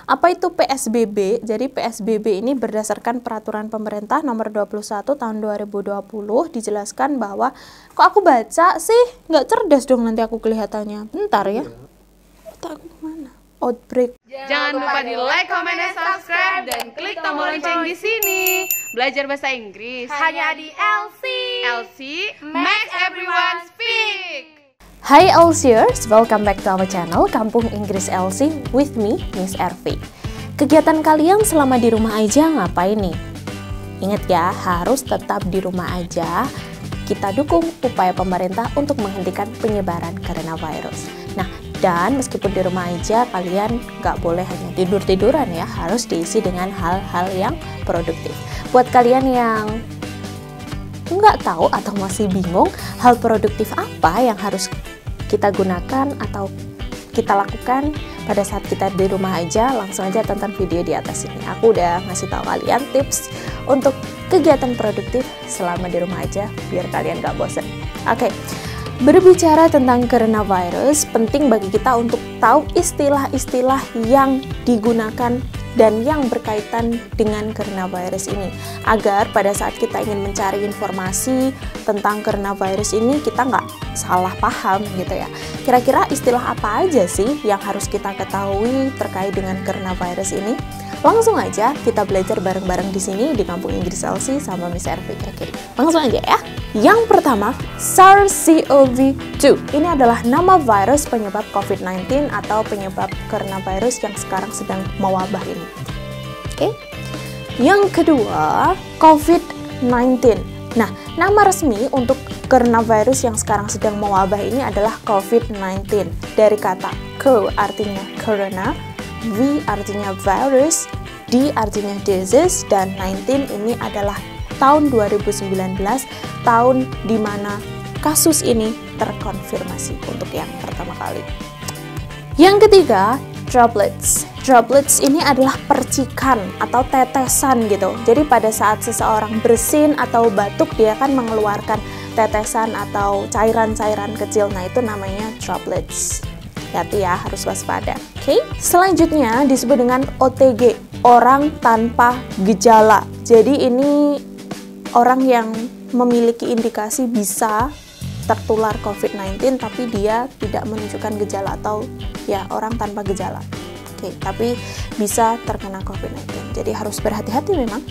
Apa itu PSBB? Jadi PSBB ini berdasarkan peraturan pemerintah nomor 21 tahun 2020 dijelaskan bahwa kok aku baca sih nggak cerdas dong nanti aku kelihatannya. Bentar ya. Otak aku mana? Outbreak. Jangan lupa di like, comment, dan subscribe dan klik tombol lonceng di sini. Belajar bahasa Inggris hanya di LC. LC makes everyone speak. Hai LCers, welcome back to our channel Kampung Inggris LC with me, Miss RV. Kegiatan kalian selama di rumah aja ngapain nih? Ingat ya, harus tetap di rumah aja. Kita dukung upaya pemerintah untuk menghentikan penyebaran coronavirus. Nah, dan meskipun di rumah aja, kalian nggak boleh hanya tidur-tiduran ya, harus diisi dengan hal-hal yang produktif. Buat kalian yang nggak tahu atau masih bingung, hal produktif apa yang harus kita gunakan atau kita lakukan pada saat kita di rumah aja, langsung aja tonton video di atas ini. Aku udah ngasih tahu kalian tips untuk kegiatan produktif selama di rumah aja biar kalian gak bosen. Oke, berbicara tentang coronavirus, penting bagi kita untuk tahu istilah-istilah yang digunakan dan yang berkaitan dengan coronavirus ini, agar pada saat kita ingin mencari informasi tentang coronavirus ini kita nggak salah paham gitu ya. Kira-kira istilah apa aja sih yang harus kita ketahui terkait dengan coronavirus ini? Langsung aja kita belajar bareng-bareng di sini di Kampung Inggris LC sama Miss RV. Oke, langsung aja ya. Yang pertama, SARS-CoV-2. Ini adalah nama virus penyebab COVID-19 atau penyebab coronavirus yang sekarang sedang mewabah ini. Oke. Yang kedua, COVID-19. Nah, nama resmi untuk coronavirus yang sekarang sedang mewabah ini adalah COVID-19. Dari kata CO artinya corona, V artinya virus, D artinya disease, dan 19 ini adalah tahun 2019, tahun di mana kasus ini terkonfirmasi untuk yang pertama kali. Yang ketiga, droplets. Droplets ini adalah percikan atau tetesan gitu. Jadi pada saat seseorang bersin atau batuk, dia akan mengeluarkan tetesan atau cairan-cairan kecil. Nah, itu namanya droplets. Hati-hati ya, harus waspada. Oke. Selanjutnya disebut dengan OTG, orang tanpa gejala. Jadi ini orang yang memiliki indikasi bisa tertular COVID-19 tapi dia tidak menunjukkan gejala, atau ya orang tanpa gejala. Oke, tapi bisa terkena COVID-19. Jadi harus berhati-hati memang.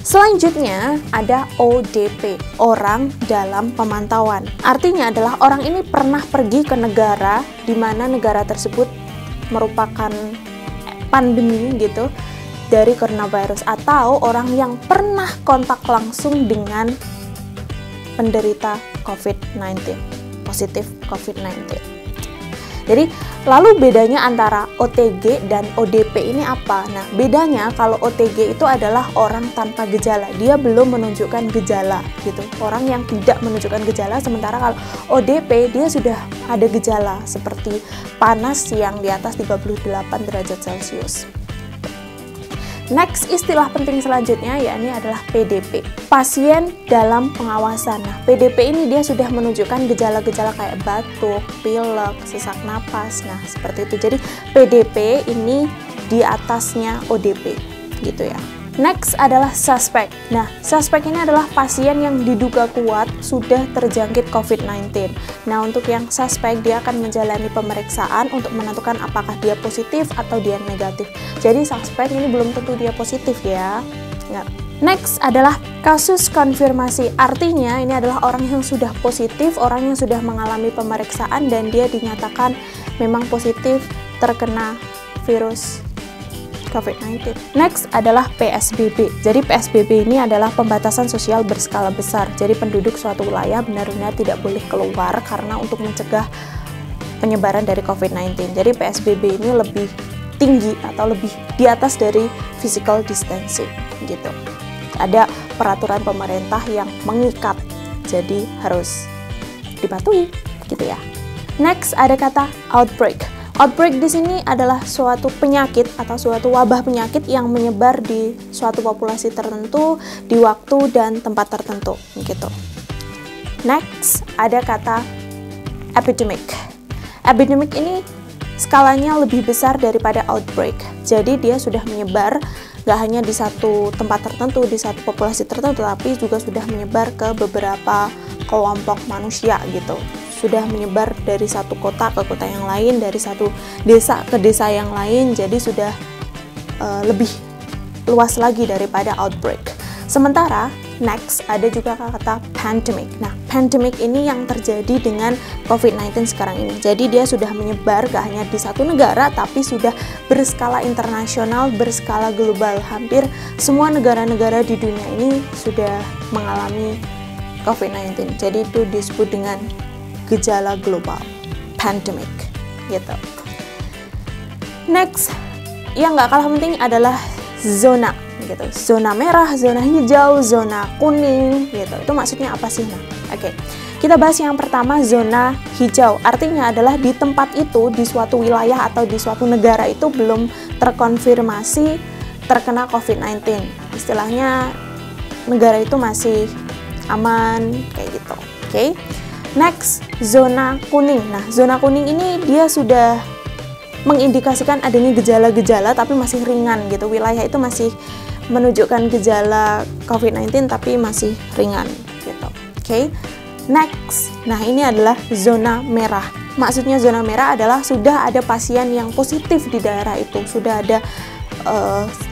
Selanjutnya ada ODP, orang dalam pemantauan. Artinya adalah orang ini pernah pergi ke negara di mana negara tersebut merupakan pandemi gitu dari coronavirus, atau orang yang pernah kontak langsung dengan penderita COVID-19, positif COVID-19. Jadi, lalu bedanya antara OTG dan ODP ini apa? Nah, bedanya kalau OTG itu adalah orang tanpa gejala, dia belum menunjukkan gejala gitu. Orang yang tidak menunjukkan gejala, sementara kalau ODP dia sudah ada gejala seperti panas yang di atas 38 derajat Celcius. Next, istilah penting selanjutnya yakni adalah PDP, pasien dalam pengawasan. Nah, PDP ini dia sudah menunjukkan gejala-gejala kayak batuk, pilek, sesak napas. Nah, seperti itu. Jadi PDP ini di atasnya ODP gitu ya. Next adalah suspek. Nah, suspek ini adalah pasien yang diduga kuat sudah terjangkit COVID-19. Nah, untuk yang suspek, dia akan menjalani pemeriksaan untuk menentukan apakah dia positif atau dia negatif. Jadi, suspek ini belum tentu dia positif ya. Nah, next adalah kasus konfirmasi. Artinya, ini adalah orang yang sudah positif, orang yang sudah mengalami pemeriksaan dan dia dinyatakan memang positif terkena virus COVID-19. Next adalah PSBB. Jadi PSBB ini adalah pembatasan sosial berskala besar. Jadi penduduk suatu wilayah benar-benar tidak boleh keluar karena untuk mencegah penyebaran dari COVID-19. Jadi PSBB ini lebih tinggi atau lebih di atas dari physical distancing gitu. Ada peraturan pemerintah yang mengikat. Jadi harus dipatuhi gitu ya. Next ada kata outbreak. Outbreak di sini adalah suatu penyakit atau suatu wabah penyakit yang menyebar di suatu populasi tertentu di waktu dan tempat tertentu gitu. Next ada kata epidemic. Epidemic ini skalanya lebih besar daripada outbreak. Jadi dia sudah menyebar gak hanya di satu tempat tertentu, di satu populasi tertentu, tapi juga sudah menyebar ke beberapa kelompok manusia gitu. Sudah menyebar dari satu kota ke kota yang lain, dari satu desa ke desa yang lain, jadi sudah lebih luas lagi daripada outbreak. Sementara next ada juga kata pandemic. Nah, pandemic ini yang terjadi dengan COVID-19 sekarang ini. Jadi dia sudah menyebar gak hanya di satu negara, tapi sudah berskala internasional, berskala global. Hampir semua negara-negara di dunia ini sudah mengalami COVID-19. Jadi itu disebut dengan gejala global, pandemic, gitu. Next, yang gak kalah penting adalah zona. Gitu. Zona merah, zona hijau, zona kuning gitu. Itu maksudnya apa sih? Nah, oke. Kita bahas yang pertama, zona hijau. Artinya adalah di tempat itu, di suatu wilayah atau di suatu negara itu belum terkonfirmasi terkena COVID-19. Istilahnya negara itu masih aman kayak gitu. Oke. Next, zona kuning. Nah, zona kuning ini dia sudah mengindikasikan adanya gejala-gejala tapi masih ringan gitu. Wilayah itu masih menunjukkan gejala COVID-19 tapi masih ringan gitu. Oke. Next. Nah, ini adalah zona merah. Maksudnya zona merah adalah sudah ada pasien yang positif di daerah itu. Sudah ada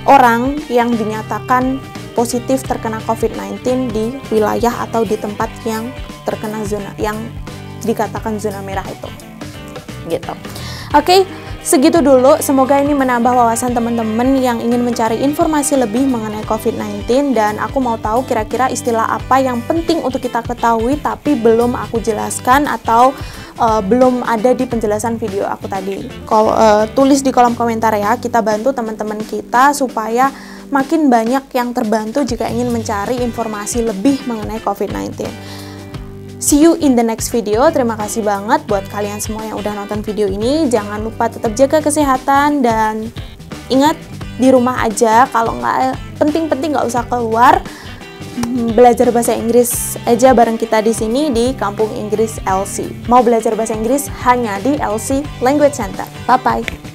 orang yang dinyatakan positif terkena COVID-19 di wilayah atau di tempat yang terkena zona yang dikatakan zona merah itu. Gitu. Oke. Segitu dulu, semoga ini menambah wawasan teman-teman yang ingin mencari informasi lebih mengenai COVID-19, dan aku mau tahu kira-kira istilah apa yang penting untuk kita ketahui tapi belum aku jelaskan atau belum ada di penjelasan video aku tadi. Tulis di kolom komentar ya, kita bantu teman-teman kita supaya makin banyak yang terbantu jika ingin mencari informasi lebih mengenai COVID-19. See you in the next video. Terima kasih banget buat kalian semua yang udah nonton video ini. Jangan lupa tetap jaga kesehatan dan ingat di rumah aja. Kalau nggak penting-penting nggak usah keluar. Belajar bahasa Inggris aja bareng kita di sini di Kampung Inggris LC. Mau belajar bahasa Inggris hanya di LC Language Center. Bye bye.